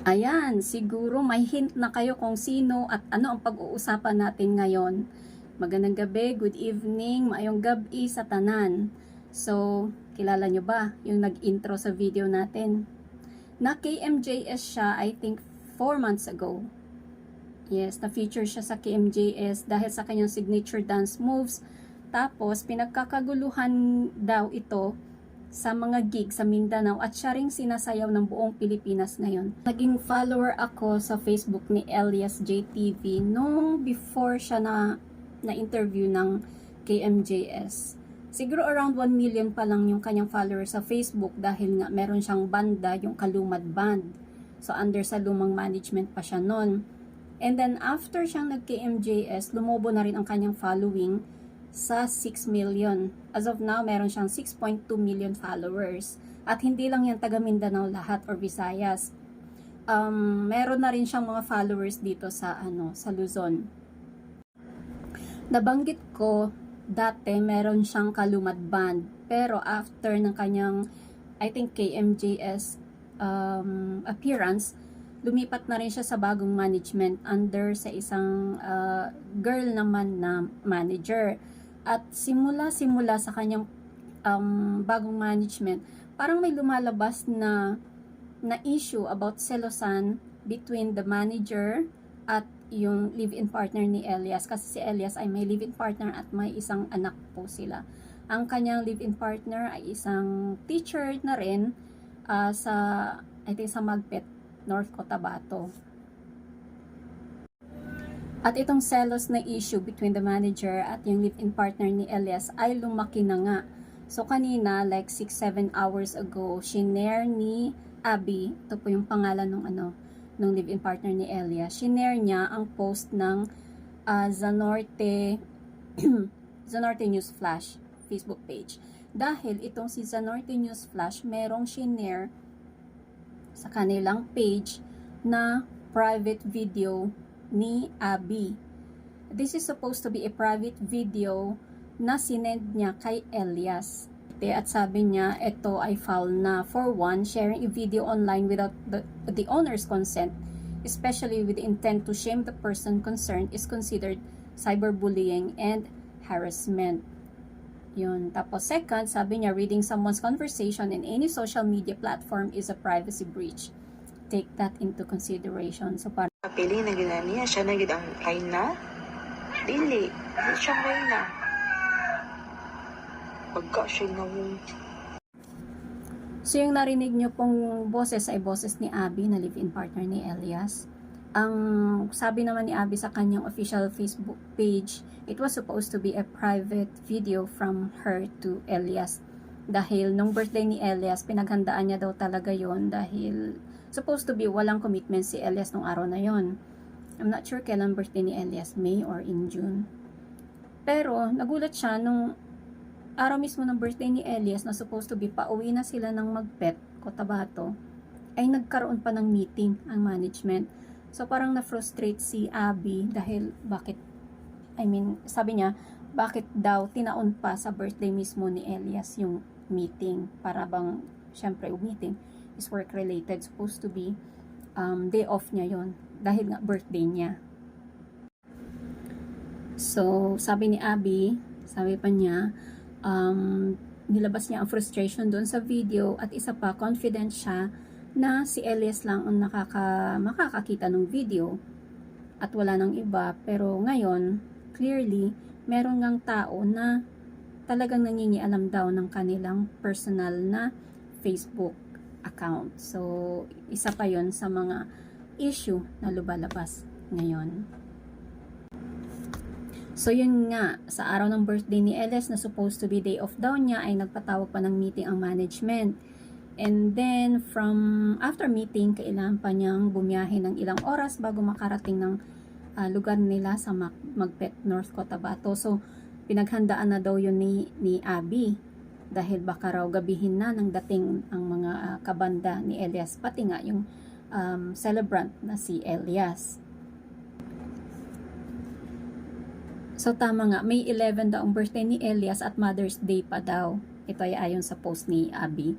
Ayan, siguro may hint na kayo kung sino at ano ang pag-uusapan natin ngayon. Magandang gabi, good evening, maayong gabi sa tanan. So, kilala nyo ba yung nag-intro sa video natin? Na KMJS siya, I think 4 months ago. Yes, na-feature siya sa KMJS dahil sa kanyang signature dance moves. Tapos, pinagkakaguluhan daw ito sa mga gig sa Mindanao at siya ring sinasayaw ng buong Pilipinas ngayon. Naging follower ako sa Facebook ni Elias JTV nung before siya na-interview ng KMJS. Siguro around 1 million pa lang yung kanyang followers sa Facebook dahil nga meron siyang banda, yung Kalumad Band. So under sa lumang management pa siya nun. And then after siyang nag-KMJS, lumobo na rin ang kanyang following sa 6 million. As of now, meron siyang 6.2 million followers. At hindi lang yan taga Mindanao lahat or Visayas. Meron na rin siyang mga followers dito sa sa Luzon. Nabanggit ko dati meron siyang Kalumad Band, pero after ng kanyang I think KMJS appearance, lumipat na rin siya sa bagong management under sa isang girl naman na manager. At simula sa kanyang bagong management, parang may lumalabas na issue about selosan between the manager at yung live-in partner ni Elias. Kasi si Elias ay may live-in partner at may isang anak po sila. Ang kanyang live-in partner ay isang teacher na rin sa Magpet, North Cotabato. At itong selos na issue between the manager at yung live-in partner ni Elias ay lumaki na nga. So kanina, like 6-7 hours ago, shinare ni Abby, ito po yung pangalan ng live-in partner ni Elias, shinare niya ang post ng Zanorte News Flash Facebook page. Dahil itong si Zanorte News Flash, merong shinare sa kanilang page na private video ni Abby. This is supposed to be a private video na sinend niya kay Elias. At sabi niya, ito ay foul na. For one, sharing a video online without the owner's consent, especially with the intent to shame the person concerned, is considered cyberbullying and harassment. Yun. Tapos second, sabi niya, reading someone's conversation in any social media platform is a privacy breach. Take that into consideration. So para Piling na gina niya, siya na gid ang kain na? Dili, di siya kain na. Pagka siya na yung... So yung narinig nyo pong boses ay boses ni Abby na live-in partner ni Elias. Ang sabi naman ni Abby sa kanyang official Facebook page, it was supposed to be a private video from her to Elias. Dahil nung birthday ni Elias, pinaghandaan niya daw talaga yon dahil supposed to be walang commitment si Elias nung araw na yon. I'm not sure kailan birthday ni Elias, May or in June. Pero nagulat siya nung araw mismo ng birthday ni Elias na supposed to be pauwi na sila ng Magpet, Cotabato, ay nagkaroon pa ng meeting ang management. So parang na-frustrate si Abby dahil sabi niya, bakit daw tinaon pa sa birthday mismo ni Elias yung meeting, para bang syempre meeting is work related, supposed to be day off niya yon dahil nga birthday niya. So sabi ni Abby, sabi pa niya, nilabas niya ang frustration doon sa video, at isa pa, confident siya na si Elias lang ang makakakita ng video at wala nang iba. Pero ngayon, clearly, meron ngang tao na talagang nangingialam daw ng kanilang personal na Facebook account. So, isa pa yon sa mga issue na lumalabas ngayon. So, yun nga, sa araw ng birthday ni Elias na supposed to be day off daw niya, ay nagpatawag pa ng meeting ang management. And then, after meeting, kailangan pa niyang bumiyahe ng ilang oras bago makarating ng lugar nila sa Magpet, North Cotabato. So, pinaghandaan na daw yun ni Abby. Dahil baka raw gabihin na nang dating ang mga kabanda ni Elias, pati nga yung celebrant na si Elias. So tama nga, May 11 daw ang birthday ni Elias at Mother's Day pa daw. Ito ay ayon sa post ni Abby.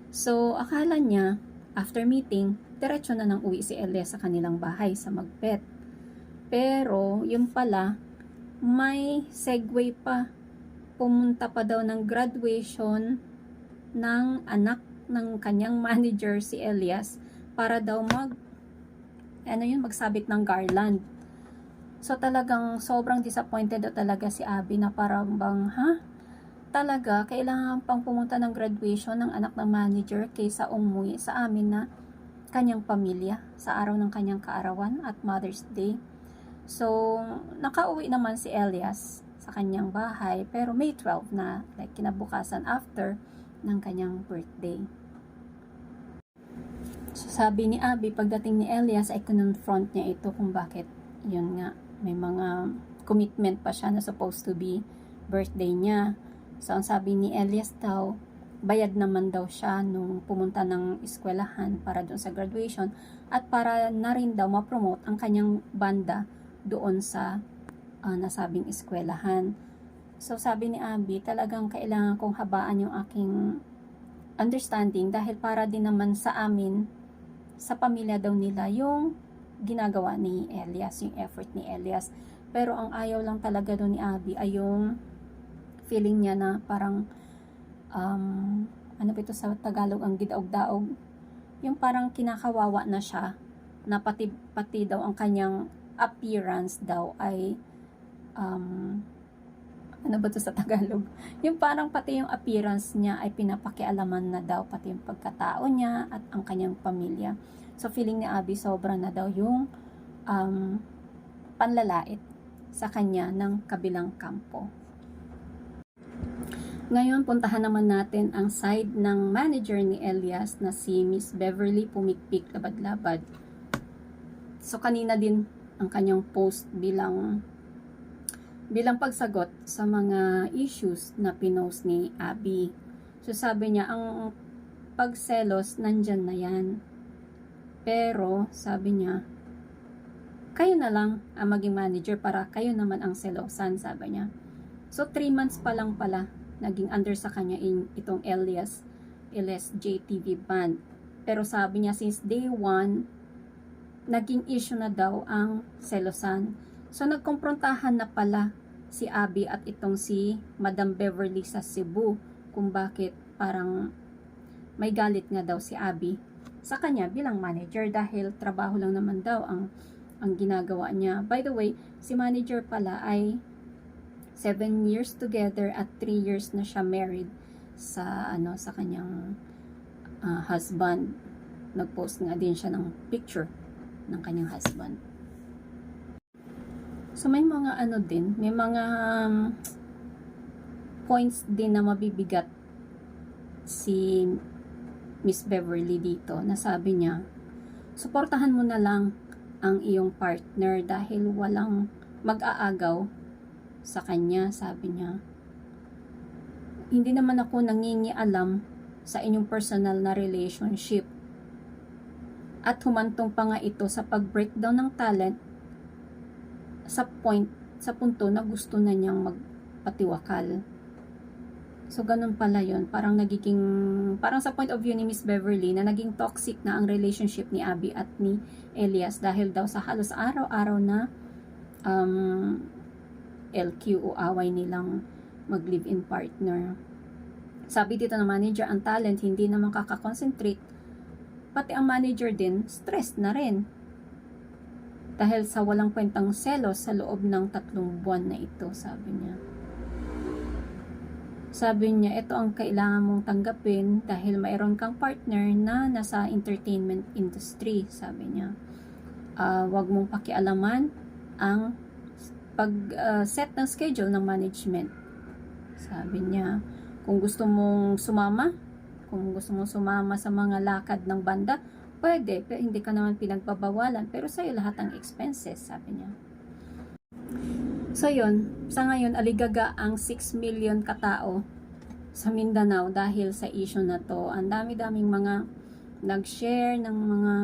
So, akala niya, after meeting, diretso na nang uwi si Elias sa kanilang bahay sa Magpet. Pero, yun pala, may segue pa. Pumunta pa daw ng graduation ng anak ng kanyang manager si Elias para daw magsabit ng garland. So talagang sobrang disappointed daw talaga si Abby na parang bang, talaga kailangan pang pumunta ng graduation ng anak ng manager kaysa umuwi sa amin na kanyang pamilya sa araw ng kanyang kaarawan at Mother's Day. So nakauwi naman si Elias sa kanyang bahay pero May 12 na, like kinabukasan after ng kanyang birthday. So sabi ni Abby, pagdating ni Elias ay kinonfront niya ito kung bakit yun nga, may mga commitment pa siya na supposed to be birthday niya. So ang sabi ni Elias daw, bayad naman daw siya nung pumunta ng eskwelahan para doon sa graduation at para na rin daw ma-promote ang kanyang banda doon sa nasabing eskwelahan. So sabi ni Abby, talagang kailangan kong habaan yung aking understanding dahil para din naman sa amin, sa pamilya daw nila yung ginagawa ni Elias, yung effort ni Elias. Pero ang ayaw lang talaga doon ni Abby ay yung feeling niya na parang ano ba ito sa Tagalog, ang gidaog-daog, yung parang kinakawawa na siya na pati daw ang kanyang appearance daw ay ano ba ito sa Tagalog, yung parang pati yung appearance niya ay pinapakialaman na daw, pati yung pagkatao niya at ang kanyang pamilya. So feeling ni Abby sobra na daw yung panlalait sa kanya ng kabilang kampo. Ngayon, puntahan naman natin ang side ng manager ni Elias na si Miss Beverly Pumikpik Labad-Labad. So kanina din ang kanyang post bilang pagsagot sa mga issues na pinost ni Abby. So sabi niya, ang pagselos nandyan na yan. Pero sabi niya, kayo na lang ang maging manager para kayo naman ang selosan, sabi niya. So 3 months pa lang pala naging under sa kanya itong Elias JTV band. Pero sabi niya since day 1, naging issue na daw ang selosan. So nagkomprontahan na pala si Abby at itong si Madam Beverly sa Cebu kung bakit parang may galit nga daw si Abby sa kanya bilang manager dahil trabaho lang naman daw ang ginagawa niya. By the way, si manager pala ay 7 years together at 3 years na siya married sa kanyang husband. Nag-post nga din siya ng picture ng kanyang husband. So may mga may mga points din na mabibigat si Miss Beverly dito, na sabi niya, suportahan mo na lang ang iyong partner dahil walang mag-aagaw sa kanya, sabi niya. Hindi naman ako nangingialam sa inyong personal na relationship. At humantong pa nga ito sa pag-breakdown ng talent sa punto na gusto na niyang magpatiwakal. So, ganun pala yun. Parang sa point of view ni Miss Beverly na naging toxic na ang relationship ni Abby at ni Elias dahil daw sa halos araw-araw na LQ o away nilang mag-live-in partner. Sabi dito ng manager, ang talent hindi na makakakonsentrate. Pati ang manager din, stressed na rin. Dahil sa walang kwentang selos sa loob ng 3 buwan na ito, sabi niya. Sabi niya, ito ang kailangan mong tanggapin dahil mayroon kang partner na nasa entertainment industry, sabi niya. Huwag mong pakialaman ang pag-set ng schedule ng management. Sabi niya, kung gusto mong sumama sa mga lakad ng banda, pwede, pero hindi ka naman pinagbabawalan, pero sa'yo lahat ang expenses, sabi niya. So yun, sa ngayon aligaga ang 6 million katao sa Mindanao dahil sa issue na to. Ang dami-daming mga nag-share ng mga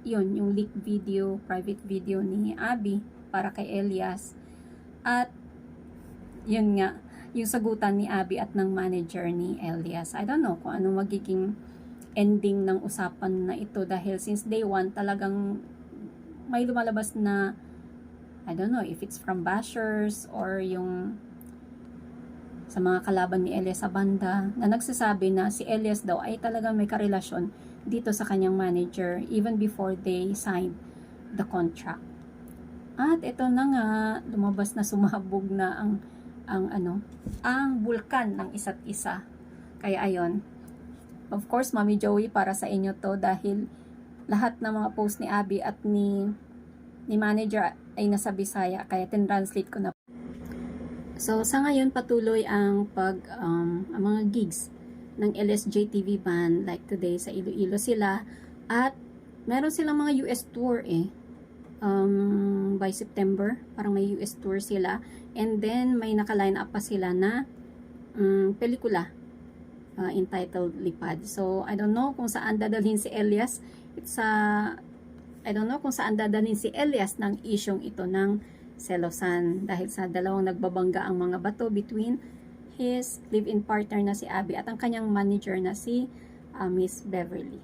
yung leak video, private video ni Abby para kay Elias. At yun nga, yung sagutan ni Abby at ng manager ni Elias. I don't know kung ano magiging ending ng usapan na ito dahil since day one talagang may lumalabas na I don't know if it's from bashers or yung sa mga kalaban ni Elias sa banda na nagsasabi na si Elias daw ay talagang may karelasyon dito sa kanyang manager even before they signed the contract. At ito na nga, lumabas na sumabog na ang bulkan ng isa't isa. Kaya ayon. Of course, Mami Joey, para sa inyo to dahil lahat ng mga post ni Abby at ni manager ay nasa Bisaya kaya tin-translate ko na. So sa ngayon patuloy ang ang mga gigs ng LSJ TV band, like today sa Iloilo sila at meron silang mga US tour by September, parang may US tour sila, and then may naka-line up pa sila na pelikula entitled Lipad. So I don't know kung saan dadalhin si Elias. I don't know kung saan dadalhin si Elias ng isyong ito ng selosan dahil sa dalawang nagbabangga ang mga bato between his live-in partner na si Abby at ang kanyang manager na si Miss Beverly.